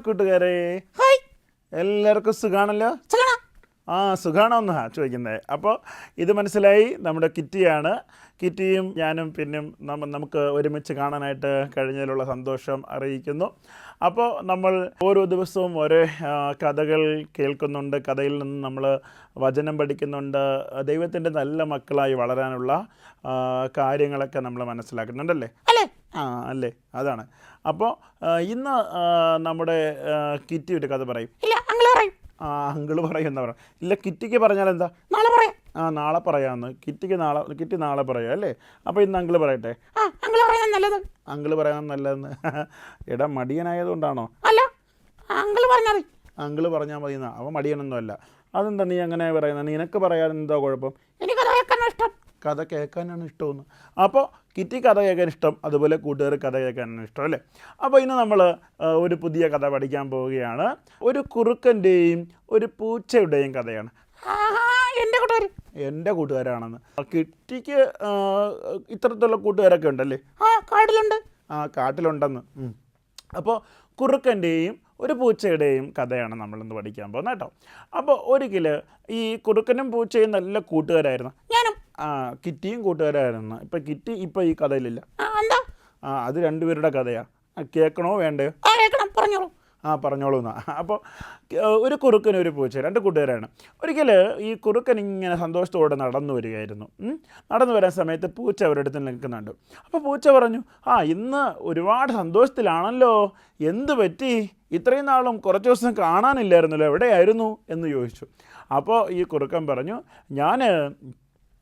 കൂട്ടുകാരെ, ഹായ്. എല്ലാവർക്കും സുഖാണല്ലോ? സുഖാണോന്നാ ചോദിക്കുന്നത്. അപ്പോൾ ഇത് മനസ്സിലായി, നമ്മുടെ കിറ്റിയാണ്. കിറ്റിയും ഞാനും പിന്നും നമുക്ക് ഒരുമിച്ച് കാണാനായിട്ട് കഴിഞ്ഞതിലുള്ള സന്തോഷം അറിയിക്കുന്നു. അപ്പോൾ നമ്മൾ ഓരോ ദിവസവും ഓരോ കഥകൾ കേൾക്കുന്നുണ്ട്, കഥയിൽ നിന്ന് നമ്മൾ വചനം പഠിക്കുന്നുണ്ട്, ദൈവത്തിൻ്റെ നല്ല മക്കളായി വളരാനുള്ള കാര്യങ്ങളൊക്കെ നമ്മൾ മനസ്സിലാക്കുന്നുണ്ടല്ലേ? അല്ലേ, അതാണ്. അപ്പോൾ ഇന്ന് നമ്മുടെ കിറ്റി ഒരു കഥ പറയും. അങ്കിള് പറയുമെന്നാ പറയാം. ഇല്ല, കിറ്റിക്ക് പറഞ്ഞാൽ എന്താ? നാളെ പറയാം. നാളെ പറയാമെന്ന്. കിറ്റി നാളെ പറയാം അല്ലേ? അപ്പോൾ ഇന്ന് അങ്കിള് പറയട്ടെ. അങ്കിള് പറയാൻ നല്ലതെന്ന് എടാ മടിയനായതുകൊണ്ടാണോ? അല്ല, അങ്കിള് പറഞ്ഞാൽ മതി. അവൻ മടിയനൊന്നും അല്ല. അതെന്താ നീ അങ്ങനെ പറയുന്നത്? നിനക്ക് പറയാൻ എന്താ കുഴപ്പം? കഥ കേൾക്കാനാണ് ഇഷ്ടമെന്ന്. അപ്പോൾ കിറ്റി കഥ കേൾക്കാൻ ഇഷ്ടം, അതുപോലെ കൂട്ടുകാർ കഥ കേൾക്കാനാണ് ഇഷ്ടം അല്ലേ? അപ്പോൾ ഇന്ന് നമ്മൾ ഒരു പുതിയ കഥ പഠിക്കാൻ പോവുകയാണ്. ഒരു കുറുക്കൻ്റെയും ഒരു പൂച്ചയുടെയും കഥയാണ്. എൻ്റെ കൂട്ടുകാരാണെന്ന്. കിറ്റിക്ക് ഇത്തരത്തിലുള്ള കൂട്ടുകാരൊക്കെ ഉണ്ടല്ലേ? കാട്ടിലുണ്ടെന്ന്. അപ്പോൾ കുറുക്കൻ്റെയും ഒരു പൂച്ചയുടെയും കഥയാണ് നമ്മളിന്ന് പഠിക്കാൻ പോകുന്നത് കേട്ടോ. അപ്പോൾ ഒരിക്കൽ ഈ കുറുക്കനും പൂച്ചയും നല്ല കൂട്ടുകാരായിരുന്നു. കിറ്റിയും കൂട്ടുകാരായിരുന്നു. ഇപ്പം കിറ്റി ഇപ്പം ഈ കഥയിലില്ല. അത് രണ്ടുപേരുടെ കഥയാണ്. കേൾക്കണോ വേണ്ടയോ? പറഞ്ഞോളൂ എന്നാ. അപ്പോൾ ഒരു കുറുക്കനും ഒരു പൂച്ച, രണ്ട് കൂട്ടുകാരാണ്. ഒരിക്കൽ ഈ കുറുക്കൻ ഇങ്ങനെ സന്തോഷത്തോടെ നടന്നു വരികയായിരുന്നു. നടന്നു വരാൻ സമയത്ത് പൂച്ച അവരുടെ അടുത്ത് നിൽക്കുന്നുണ്ട്. അപ്പോൾ പൂച്ച പറഞ്ഞു, ഇന്ന് ഒരുപാട് സന്തോഷത്തിലാണല്ലോ, എന്ത് പറ്റി? ഇത്രയും നാളും കുറച്ച് ദിവസം കാണാനില്ലായിരുന്നല്ലോ, എവിടെയായിരുന്നു എന്ന് ചോദിച്ചു. അപ്പോൾ ഈ കുറുക്കൻ പറഞ്ഞു, ഞാൻ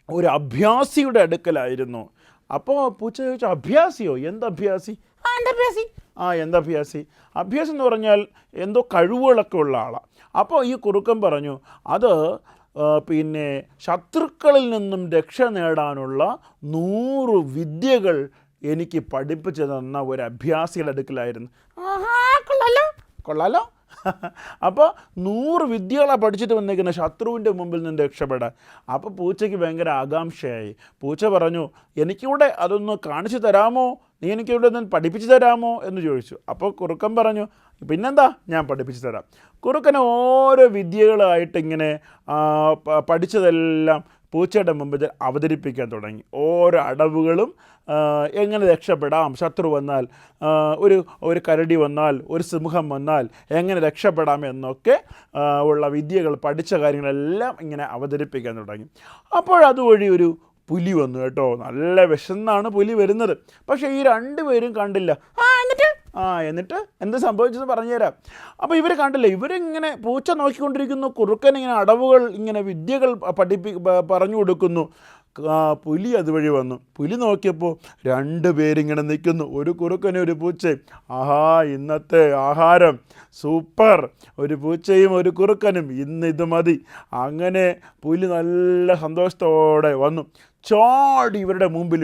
ഒരു അഭ്യാസിയുടെ അടുക്കലായിരുന്നു. അപ്പോൾ പൂച്ച ചോദിച്ചു, അഭ്യാസിയോ? എന്തഭ്യാസി? എന്തഭ്യാസി? അഭ്യാസം എന്ന് പറഞ്ഞാൽ എന്തോ കഴിവുകളൊക്കെ ഉള്ള ആളാണ്. അപ്പോൾ ഈ കുറുക്കൻ പറഞ്ഞു, അത് പിന്നെ ശത്രുക്കളിൽ നിന്നും രക്ഷ നേടാനുള്ള 100 വിദ്യകൾ എനിക്ക് പഠിപ്പിച്ചു തന്ന ഒരു അഭ്യാസിയുടെ അടുക്കലായിരുന്നു. കൊള്ളാലോ? അപ്പോൾ 100 വിദ്യകളാണ് പഠിച്ചിട്ട് വന്നേക്കുന്ന ശത്രുവിൻ്റെ മുമ്പിൽ നിന്ന് രക്ഷപ്പെടാൻ. അപ്പോൾ പൂച്ചയ്ക്ക് ഭയങ്കര ആകാംക്ഷയായി. പൂച്ച പറഞ്ഞു, എനിക്കിവിടെ അതൊന്ന് കാണിച്ചു തരാമോ? നീ എനിക്കിവിടെ നിന്ന് പഠിപ്പിച്ചു തരാമോ എന്ന് ചോദിച്ചു. അപ്പോൾ കുറുക്കൻ പറഞ്ഞു, പിന്നെന്താ, ഞാൻ പഠിപ്പിച്ചു തരാം. കുറുക്കൻ ഓരോ വിദ്യകളായിട്ട് ഇങ്ങനെ പഠിച്ചതെല്ലാം പൂച്ചയുടെ മുമ്പിൽ അവതരിപ്പിക്കാൻ തുടങ്ങി. ഓരോ അടവുകളും, എങ്ങനെ രക്ഷപ്പെടാം, ശത്രു വന്നാൽ, ഒരു കരടി വന്നാൽ, ഒരു സിംഹം വന്നാൽ എങ്ങനെ രക്ഷപ്പെടാം എന്നൊക്കെ ഉള്ള വിദ്യകൾ, പഠിച്ച കാര്യങ്ങളെല്ലാം ഇങ്ങനെ അവതരിപ്പിക്കാൻ തുടങ്ങി. അപ്പോഴതുവഴി ഒരു പുലി വന്നു കേട്ടോ. നല്ല വിശന്നാണ് പുലി വരുന്നത്. പക്ഷേ ഈ രണ്ടുപേരും കണ്ടില്ല. എന്നിട്ട് എന്ത് സംഭവിച്ചെന്ന് പറഞ്ഞുതരാം. അപ്പോൾ ഇവർ കണ്ടില്ല. ഇവരിങ്ങനെ പൂച്ച നോക്കിക്കൊണ്ടിരിക്കുന്നു, കുറുക്കൻ ഇങ്ങനെ അടവുകൾ, ഇങ്ങനെ വിദ്യകൾ പറഞ്ഞു കൊടുക്കുന്നു. പുലി അതുവഴി വന്നു. പുലി നോക്കിയപ്പോൾ 2 പേരിങ്ങനെ നിൽക്കുന്നു, ഒരു കുറുക്കനും ഒരു പൂച്ചയും. ഇന്നത്തെ ആഹാരം സൂപ്പർ, ഒരു പൂച്ചയും ഒരു കുറുക്കനും, ഇന്ന് ഇത് മതി. അങ്ങനെ പുലി നല്ല സന്തോഷത്തോടെ വന്നു, ചാടി ഇവരുടെ മുമ്പിൽ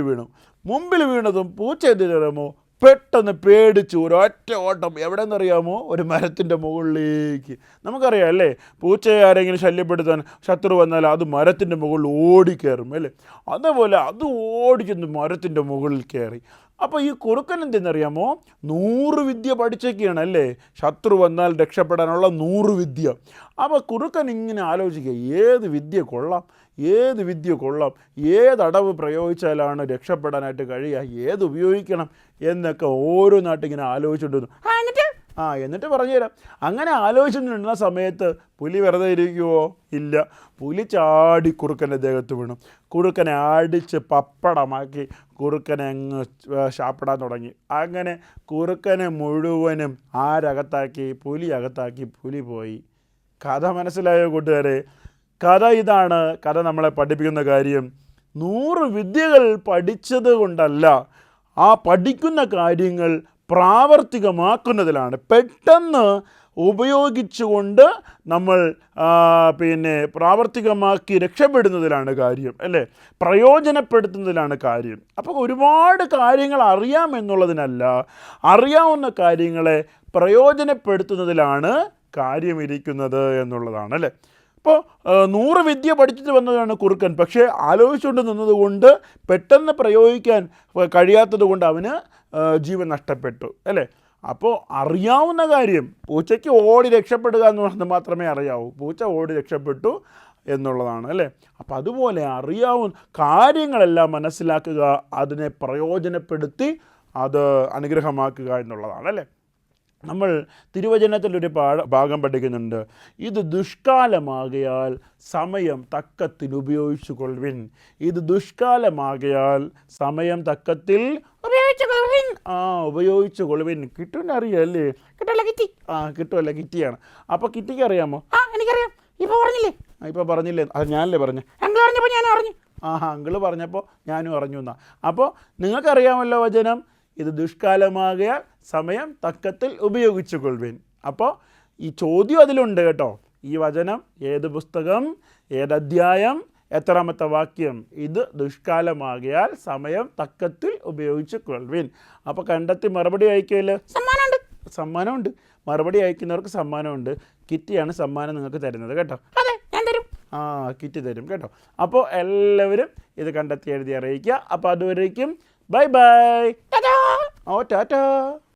വീണതും പൂച്ച എന്തിനറിയാമോ? പെട്ടെന്ന് പേടിച്ചു ഒരൊറ്റ ഓട്ടം. എവിടെ നിന്നറിയാമോ? ഒരു മരത്തിൻ്റെ മുകളിലേക്ക്. നമുക്കറിയാം അല്ലേ, പൂച്ചയെ ആരെങ്കിലും ശല്യപ്പെടുത്താൻ ശത്രു വന്നാൽ അത് മരത്തിൻ്റെ മുകളിൽ ഓടിക്കയറും അല്ലേ? അതേപോലെ അത് ഓടിച്ചെന്ന് മരത്തിൻ്റെ മുകളിൽ കയറി. അപ്പോൾ ഈ കുറുക്കൻ എന്തെന്നറിയാമോ? 100 വിദ്യ പഠിച്ചൊക്കെയാണ് അല്ലേ, ശത്രു വന്നാൽ രക്ഷപ്പെടാനുള്ള 100 വിദ്യ. അപ്പോൾ കുറുക്കൻ ഇങ്ങനെ ആലോചിക്കുക, ഏത് വിദ്യ കൊള്ളാം, ഏതടവ് പ്രയോഗിച്ചാലാണ് രക്ഷപ്പെടാനായിട്ട് കഴിയുക, ഏത് ഉപയോഗിക്കണം എന്നൊക്കെ ഓരോന്നായിട്ട് ഇങ്ങനെ ആലോചിച്ചുകൊണ്ടിരുന്നു. എന്നിട്ട് പറഞ്ഞുതരാം. അങ്ങനെ ആലോചിച്ചുകൊണ്ടിരുന്ന സമയത്ത് പുലി വെറുതെ ഇരിക്കുമോ? ഇല്ല. പുലി ചാടി കുറുക്കൻ്റെ ദേഹത്ത് വീണു. കുറുക്കനെ അടിച്ച് പപ്പടമാക്കി കുറുക്കനെ അങ്ങ് ശാപ്പിടാൻ തുടങ്ങി. അങ്ങനെ കുറുക്കനെ മുഴുവനും ആരകത്താക്കി? പുലി അകത്താക്കി. പുലി പോയി. കഥ മനസ്സിലായോ കൂട്ടുകാരെ? കഥ ഇതാണ്. കഥ നമ്മളെ പഠിപ്പിക്കുന്ന കാര്യം, 100 വിദ്യകൾ പഠിച്ചത് കൊണ്ടല്ല, ആ പഠിക്കുന്ന കാര്യങ്ങൾ പ്രാവർത്തികമാക്കുന്നതിലാണ്, പെട്ടെന്ന് ഉപയോഗിച്ചുകൊണ്ട് നമ്മൾ പ്രാവർത്തികമാക്കി രക്ഷപ്പെടുന്നതിലാണ് കാര്യം അല്ലേ, പ്രയോജനപ്പെടുത്തുന്നതിലാണ് കാര്യം. അപ്പോൾ ഒരുപാട് കാര്യങ്ങൾ അറിയാമെന്നുള്ളതിനല്ല, അറിയാവുന്ന കാര്യങ്ങളെ പ്രയോജനപ്പെടുത്തുന്നതിലാണ് കാര്യമിരിക്കുന്നത് എന്നുള്ളതാണ് അല്ലേ. ഇപ്പോൾ 100 വിദ്യ പഠിച്ചിട്ട് വന്നതാണ് കുറുക്കൻ. പക്ഷേ ആലോചിച്ചുകൊണ്ട് നിന്നതുകൊണ്ട്, പെട്ടെന്ന് പ്രയോഗിക്കാൻ കഴിയാത്തത് കൊണ്ട് അവന് ജീവൻ നഷ്ടപ്പെട്ടു അല്ലേ. അപ്പോൾ അറിയാവുന്ന കാര്യം പൂച്ചയ്ക്ക് ഓടി രക്ഷപ്പെടുക എന്നുള്ളത് മാത്രമേ അറിയാവൂ. പൂച്ച ഓടി രക്ഷപ്പെട്ടു എന്നുള്ളതാണ് അല്ലേ. അപ്പോൾ അതുപോലെ അറിയാവുന്ന കാര്യങ്ങളെല്ലാം മനസ്സിലാക്കുക, അതിനെ പ്രയോജനപ്പെടുത്തി അത് അനുഗ്രഹമാക്കുക എന്നുള്ളതാണ് അല്ലേ. നമ്മൾ തിരുവചനത്തിലൊരു ഭാഗം പഠിക്കുന്നുണ്ട്. ഇത് ദുഷ്കാലമാകയാൽ സമയം തക്കത്തിൽ ഉപയോഗിച്ചു കൊള്ളുവിൻ. ഇത് ദുഷ്കാലമാകയാൽ സമയം തക്കത്തിൽ ഉപയോഗിച്ചു കൊള്ളുവിൻ. ഉപയോഗിച്ചു കൊള്ളുവിൻ. കിട്ടുമെന്ന് അറിയാമല്ലേ? കിട്ടുമല്ല കിറ്റി. കിട്ടുമല്ല കിറ്റിയാണ്. അപ്പോൾ കിറ്റിക്ക് അറിയാമോ? എനിക്കറിയാം. ഇപ്പോൾ പറഞ്ഞില്ലേ? അത് ഞാനല്ലേ പറഞ്ഞു. അങ്കിൾ പറഞ്ഞപ്പോൾ ഞാൻ അറിഞ്ഞു. അങ്കിൾ പറഞ്ഞപ്പോൾ ഞാനും അറിഞ്ഞു എന്നാ. അപ്പോൾ നിങ്ങൾക്കറിയാമല്ലോ വചനം, ഇത് ദുഷ്കാലമാകയാൽ സമയം തക്കത്തിൽ ഉപയോഗിച്ചു കൊള്ളുവിൻ. അപ്പോൾ ഈ ചോദ്യം അതിലുണ്ട് കേട്ടോ. ഈ വചനം ഏത് പുസ്തകം, ഏതധ്യായം, എത്രാമത്തെ വാക്യം? ഇത് ദുഷ്കാലമാകയാൽ സമയം തക്കത്തിൽ ഉപയോഗിച്ചു കൊള്ളുവിൻ. അപ്പോൾ കണ്ടെത്തി മറുപടി അയക്കുമല്ലോ. സമ്മാനമുണ്ട്. മറുപടി അയക്കുന്നവർക്ക് സമ്മാനമുണ്ട്. കിറ്റിയാണ് സമ്മാനം നിങ്ങൾക്ക് തരുന്നത് കേട്ടോ. കിറ്റ് തരും കേട്ടോ. അപ്പോൾ എല്ലാവരും ഇത് കണ്ടെത്തി എഴുതി അറിയിക്കുക. അപ്പോൾ അതുവരേക്കും ബൈ ബൈ. ടാറ്റാ.